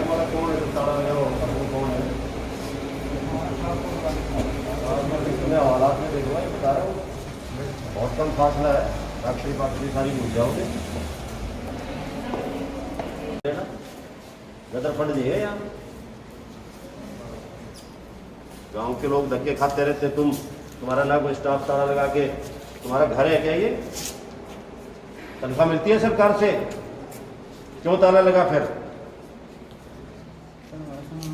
वाला कौन है जो ताला लगा हुआ होगा, वो कौन है? इतने हालात में देखो भाई, बता रहा हूँ बहुत कम फासला है, फैक्ट्री सारी घुस जाओगे, गदर फट जाइए। यहाँ गांव के लोग धक्के खाते रहते, तुम्हारा ना कोई स्टाफ ताला लगा के, तुम्हारा घर है क्या ये? तनख्वाह मिलती है सरकार से, क्यों ताला लगा? फिर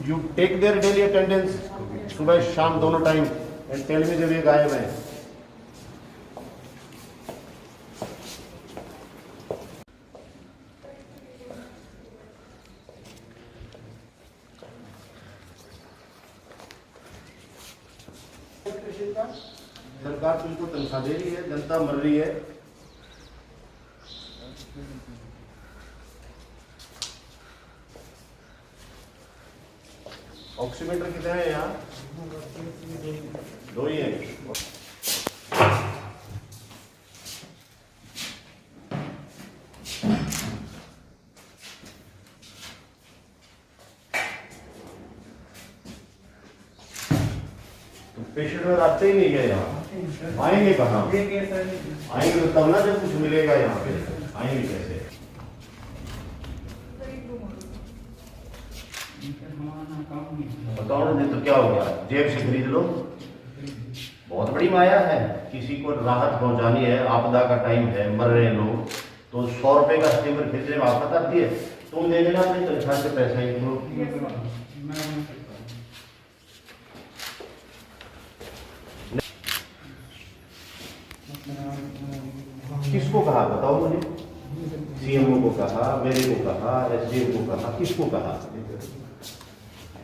you take their daily attendance सुबह शाम दोनों टाइम एंड टेल मी जब ये गायब है। सरकार तुमको तनख्वाह दे रही है, जनता मर रही है। ऑक्सीमीटर कितने हैं यहाँ? 2 ही हैं। पेशेंट में आते ही नहीं है यहाँ, आएंगे कहाँ? आएंगे तो तब ना जब कुछ मिलेगा यहाँ पे, आएंगे कैसे? बताओ ना, तो क्या हो गया? जेब से खरीद लो। बहुत बड़ी माया है, किसी को राहत पहुंचानी है, आपदा का टाइम है, मर रहे हैं लोग, तो 100 रुपए का स्टीमर खरीदने में आपत आती है। तुम दे देना अपनी तनख्वाह से पैसा ही करो। किसको कहा बताओ मुझे? सीएमओ को कहा, मेरे को कहा, एसडीएम को कहा, किसको कहा?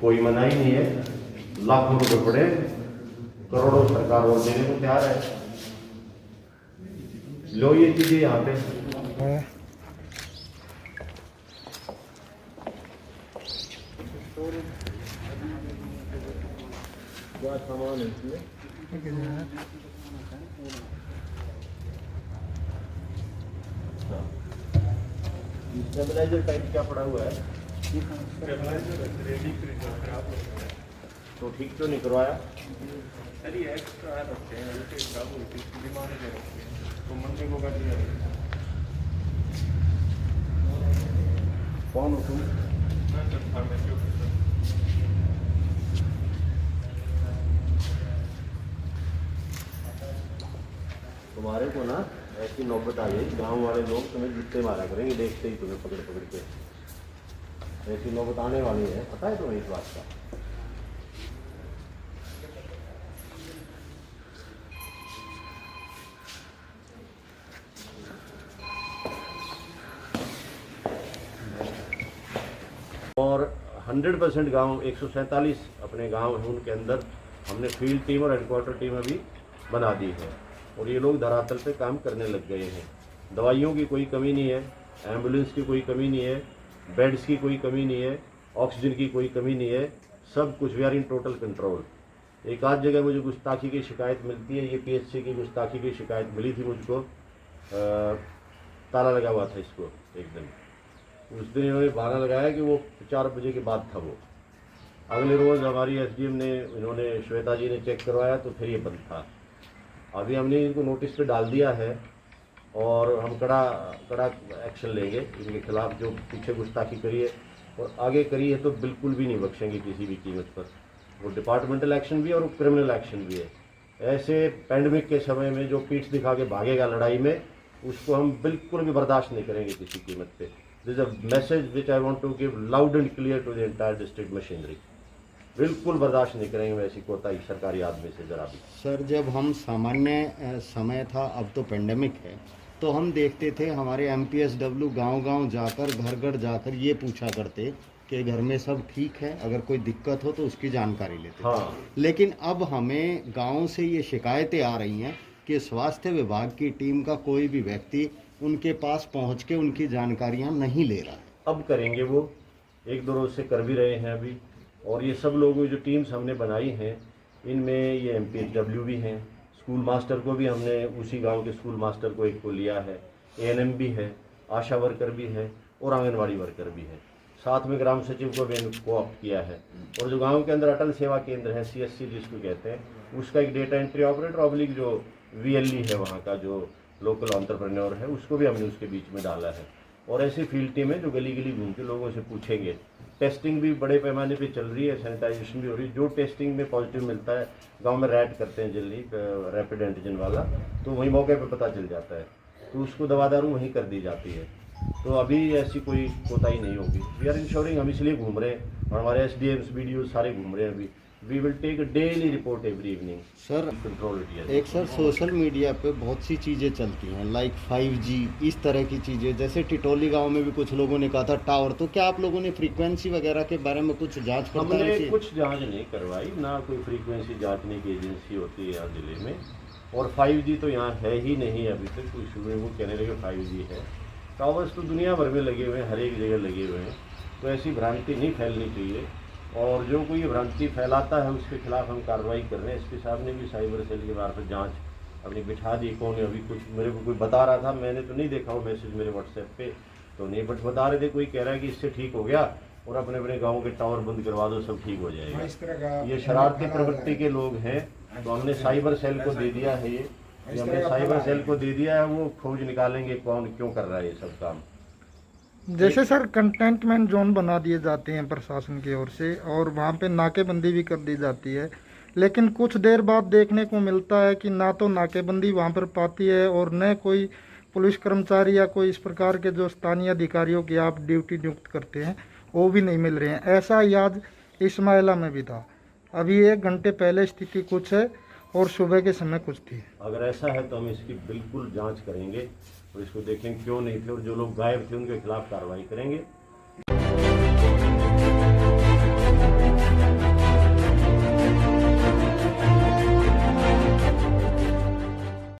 कोई मनाही नहीं है। लाखों रुपए पड़े, करोड़ों सरकार और देने को तैयार है। लो ये चीजें यहाँ पे सामान है, स्टेबलाइजर टाइप क्या पड़ा हुआ है? तो ठीक क्यों नहीं करवाया? कौन हो तुम? तुम्हारे को ना ऐसी नौबत आ गई, गांव वाले लोग तुम्हें जुत्ते मारा करेंगे देखते ही, तुम्हें पकड़ पकड़ के। ऐसी नौबत आने वाली है, पता है तुम्हें इस बात का? और 100% गांव, 147 अपने गांव हैं, उनके अंदर हमने फील्ड टीम और हेडक्वार्टर टीम अभी बना दी है, और ये लोग धरातल पे काम करने लग गए हैं। दवाइयों की कोई कमी नहीं है, एम्बुलेंस की कोई कमी नहीं है, बेड्स की कोई कमी नहीं है, ऑक्सीजन की कोई कमी नहीं है, सब कुछ we are in total control. एक आध जगह मुझे गुस्ताखी की शिकायत मिलती है, ये पीएचसी की गुस्ताखी की शिकायत मिली थी मुझको, ताला लगा हुआ था इसको एक दिन। उस दिन इन्होंने बहाना लगाया कि वो 4 बजे के बाद था वो। अगले रोज़ हमारी एसडीएम ने, इन्होंने श्वेता जी ने चेक करवाया तो फिर ये बंद था। अभी हमने इनको नोटिस पे डाल दिया है और हम कड़ा एक्शन लेंगे इनके खिलाफ, जो पीछे गुस्ताखी करी है और आगे करी है तो बिल्कुल भी नहीं बख्शेंगे किसी भी कीमत पर। वो डिपार्टमेंटल एक्शन भी है और क्रिमिनल एक्शन भी है। ऐसे पैंडमिक के समय में जो पीठ दिखा के भागेगा लड़ाई में, उसको हम बिल्कुल भी बर्दाश्त नहीं करेंगे किसी कीमत पे। This is a message which I want to give loud and clear to the entire district machinery. बिल्कुल बर्दाश्त नहीं करेंगे वैसी कोताही सरकारी आदमी से जरा भी। सर, जब हम सामान्य समय था, अब तो पेंडेमिक है, तो हम देखते थे हमारे एमपीएसडब्ल्यू गांव-गांव जाकर, घर-घर जाकर ये पूछा करते कि घर में सब ठीक है, अगर कोई दिक्कत हो तो उसकी जानकारी लेते। हाँ। लेकिन अब हमें गांव से ये शिकायतें आ रही हैं कि स्वास्थ्य विभाग की टीम का कोई भी व्यक्ति उनके पास पहुंच के उनकी जानकारियां नहीं ले रहा है। अब करेंगे वो, 1-2 रोज से कर भी रहे हैं अभी। और ये सब लोग जो टीम्स हमने बनाई हैं, इनमें ये एमपीएसडब्ल्यू भी हैं, स्कूल मास्टर को भी हमने उसी गांव के स्कूल मास्टर को एक को लिया है, एएनएम भी है, आशा वर्कर भी है और आंगनवाड़ी वर्कर भी है। साथ में ग्राम सचिव को भी कोऑप्ट किया है। और जो गांव के अंदर अटल सेवा केंद्र है, CSC जिसको कहते हैं, उसका एक डेटा एंट्री ऑपरेटर ऑब्लिक जो VLE है वहाँ का जो लोकल एंटरप्रेन्योर है, उसको भी हमने उसके बीच में डाला है। और ऐसी फील्ड टीम है जो गली गली घूम के लोगों से पूछेंगे। टेस्टिंग भी बड़े पैमाने पे चल रही है, सैनिटाइजेशन भी हो रही है। जो टेस्टिंग में पॉजिटिव मिलता है, गांव में रैड करते हैं जल्दी रैपिड एंटीजन वाला, तो वहीं मौके पे पता चल जाता है, तो उसको दवा दारू वहीं कर दी जाती है। तो अभी ऐसी कोई कोताही नहीं होगी। वी आर इंश्योरिंग, हम इसलिए घूम रहे हैं और हमारे SDMs BDOs सारे घूम रहे हैं अभी। We will take daily report every evening sir control it. एक सर सोशल मीडिया पे बहुत सी चीज़ें चलती हैं लाइक 5G इस तरह की चीज़ें, जैसे टिटोली गांव में भी कुछ लोगों ने कहा था टावर, तो क्या आप लोगों ने फ्रीक्वेंसी वगैरह के बारे में कुछ जांच पड़ताल हमने की? कुछ जांच नहीं करवाई, ना कोई फ्रीक्वेंसी जांचने की एजेंसी होती है यहाँ जिले में। और 5G तो यहाँ है ही नहीं अभी तक। कोई शुरू में वो कहने लगे 5G है। टावर्स तो दुनिया भर में लगे हुए हैं, हर एक जगह लगे हुए हैं, तो ऐसी भ्रांति नहीं फैलनी चाहिए। और जो कोई भ्रांति फैलाता है उसके खिलाफ हम कार्रवाई कर रहे हैं। SP साहब ने भी साइबर सेल के मार्फत जांच अपनी बिठा दी। कौन है अभी कुछ मेरे को कोई बता रहा था, मैंने तो नहीं देखा वो मैसेज मेरे WhatsApp पे तो नहीं, बट बता रहे थे कोई कह रहा है कि इससे ठीक हो गया और अपने अपने गाँव के टावर बंद करवा दो, सब ठीक हो जाएगा। ये शरारती प्रवृत्ति के लोग हैं, तो हमने साइबर सेल को दे दिया है ये हमने साइबर सेल को दे दिया है, वो खोज निकालेंगे कौन क्यों कर रहा है ये सब काम। जैसे सर कंटेनमेंट जोन बना दिए जाते हैं प्रशासन की ओर से और वहाँ पे नाकेबंदी भी कर दी जाती है, लेकिन कुछ देर बाद देखने को मिलता है कि ना तो नाकेबंदी वहाँ पर पाती है और न कोई पुलिस कर्मचारी या कोई इस प्रकार के जो स्थानीय अधिकारियों की आप ड्यूटी नियुक्त करते हैं वो भी नहीं मिल रहे हैं। ऐसा ही आज इस्माइला में भी था। अभी 1 घंटे पहले स्थिति कुछ है और सुबह के समय कुछ थी। अगर ऐसा है तो हम इसकी बिल्कुल जांच करेंगे और इसको देखेंगे क्यों नहीं थे, और जो लोग गायब थे उनके खिलाफ कार्रवाई करेंगे।